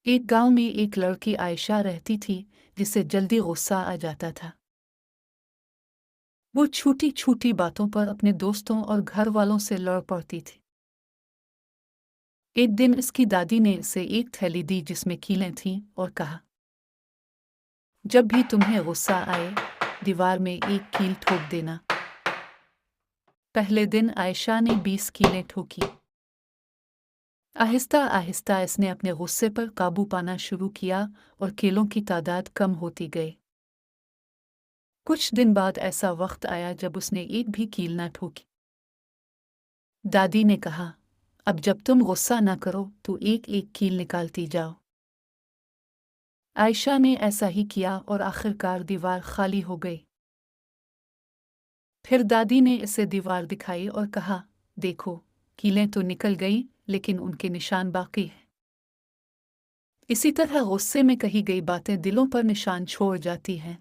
ایک گاؤں میں ایک لڑکی عائشہ رہتی تھی جسے جلدی غصہ آ جاتا تھا۔ وہ چھوٹی چھوٹی باتوں پر اپنے دوستوں اور گھر والوں سے لڑ پڑتی تھی۔ ایک دن اس کی دادی نے اسے ایک تھیلی دی جس میں کیلیں تھیں اور کہا، جب بھی تمہیں غصہ آئے دیوار میں ایک کیل ٹھوک دینا۔ پہلے دن عائشہ نے 20 کیلیں ٹھوکی۔ آہستہ آہستہ اس نے اپنے غصے پر قابو پانا شروع کیا اور کیلوں کی تعداد کم ہوتی گئی۔ کچھ دن بعد ایسا وقت آیا جب اس نے ایک بھی کیل نہ ٹھوکی۔ دادی نے کہا، اب جب تم غصہ نہ کرو تو ایک ایک کیل نکالتی جاؤ۔ عائشہ نے ایسا ہی کیا اور آخرکار دیوار خالی ہو گئی۔ پھر دادی نے اسے دیوار دکھائی اور کہا، دیکھو کیلیں تو نکل گئی لیکن ان کے نشان باقی ہیں۔ اسی طرح غصے میں کہی گئی باتیں دلوں پر نشان چھوڑ جاتی ہیں۔